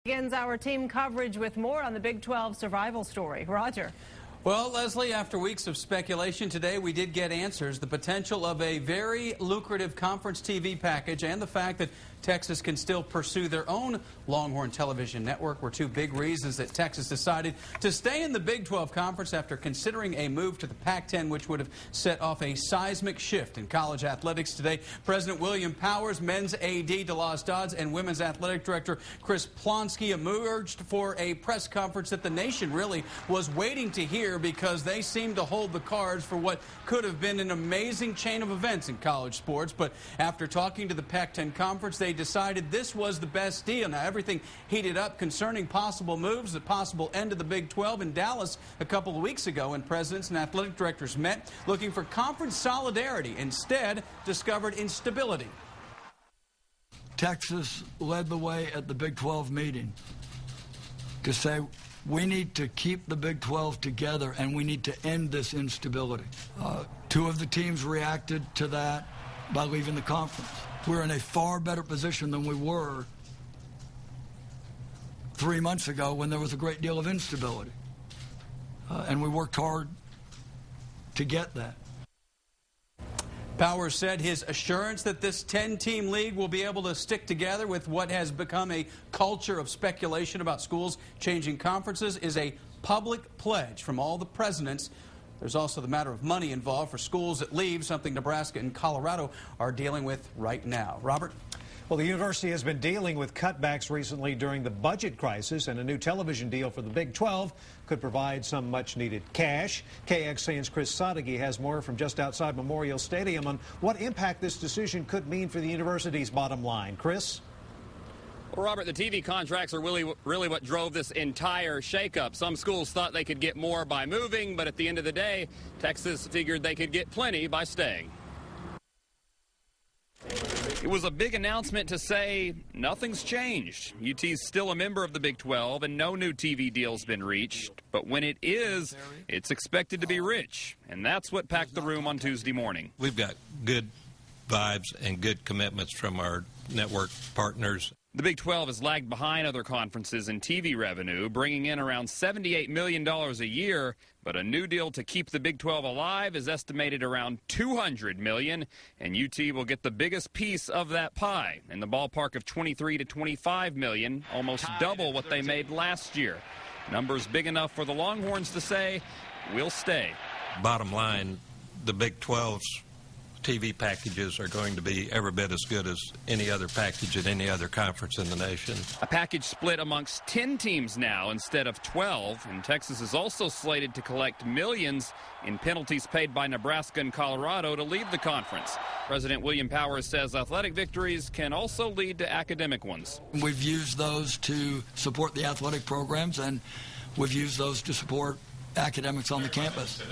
Begins our team coverage with more on the Big 12 survival story. Roger. Well, Leslie, after weeks of speculation today, we did get answers. The potential of a very lucrative conference TV package and the fact that Texas can still pursue their own Longhorn television network were two big reasons that Texas decided to stay in the Big 12 conference after considering a move to the Pac-10, which would have set off a seismic shift in college athletics today. President William Powers, men's AD DeLoss Dodds, and women's athletic director Chris Plonsky emerged for a press conference that the nation really was waiting to hear, because they seemed to hold the cards for what could have been an amazing chain of events in college sports. But after talking to the Pac-10 conference, they decided this was the best deal. Now, everything heated up concerning possible moves, the possible end of the Big 12 in Dallas a couple of weeks ago when presidents and athletic directors met looking for conference solidarity. Instead, discovered instability. Texas led the way at the Big 12 meeting to say, we need to keep the Big 12 together and we need to end this instability. Two of the teams reacted to that by leaving the conference. We're in a far better position than we were 3 months ago when there was a great deal of instability. And we worked hard to get that. Powers said his assurance that this 10-team league will be able to stick together with what has become a culture of speculation about schools changing conferences is a public pledge from all the presidents. There's also the matter of money involved for schools that leave, something Nebraska and Colorado are dealing with right now. Robert? Well, the university has been dealing with cutbacks recently during the budget crisis, and a new television deal for the Big 12 could provide some much-needed cash. KXAN's Chris Sadeghi has more from just outside Memorial Stadium on what impact this decision could mean for the university's bottom line. Chris? Well, Robert, the TV contracts are really what drove this entire shakeup. Some schools thought they could get more by moving, but at the end of the day, Texas figured they could get plenty by staying. It was a big announcement to say nothing's changed. UT's still a member of the Big 12 and no new TV deal's been reached. But when it is, it's expected to be rich. And that's what packed the room on Tuesday morning. We've got good vibes and good commitments from our network partners. The Big 12 has lagged behind other conferences in TV revenue, bringing in around $78 million a year. But a new deal to keep the Big 12 alive is estimated around $200 million, and UT will get the biggest piece of that pie, in the ballpark of $23 to $25 million, almost double what they made last year. Numbers big enough for the Longhorns to say, we'll stay. Bottom line, the Big 12's TV packages are going to be every bit as good as any other package at any other conference in the nation. A package split amongst 10 teams now instead of 12, and Texas is also slated to collect millions in penalties paid by Nebraska and Colorado to leave the conference. President William Powers says athletic victories can also lead to academic ones. We've used those to support the athletic programs, and we've used those to support academics on the campus.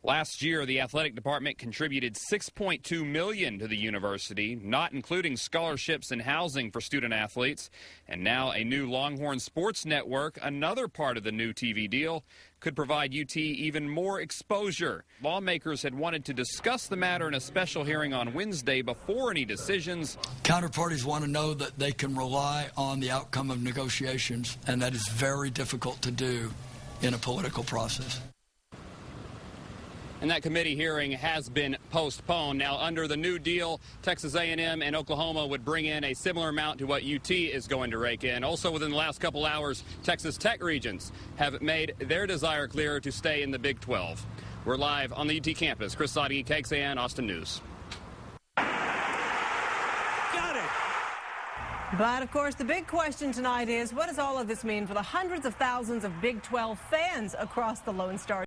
Last year, the athletic department contributed $6.2 million to the university, not including scholarships and housing for student athletes. And now a new Longhorn Sports Network, another part of the new TV deal, could provide UT even more exposure. Lawmakers had wanted to discuss the matter in a special hearing on Wednesday before any decisions. Counterparties want to know that they can rely on the outcome of negotiations, and that is very difficult to do in a political process. And that committee hearing has been postponed. Now, under the new deal, Texas A&M and Oklahoma would bring in a similar amount to what UT is going to rake in. Also, within the last couple hours, Texas Tech Regents have made their desire clear to stay in the Big 12. We're live on the UT campus. Chris Sadeghi, KXAN, Austin News. Got it. But, of course, the big question tonight is, what does all of this mean for the hundreds of thousands of Big 12 fans across the Lone Star?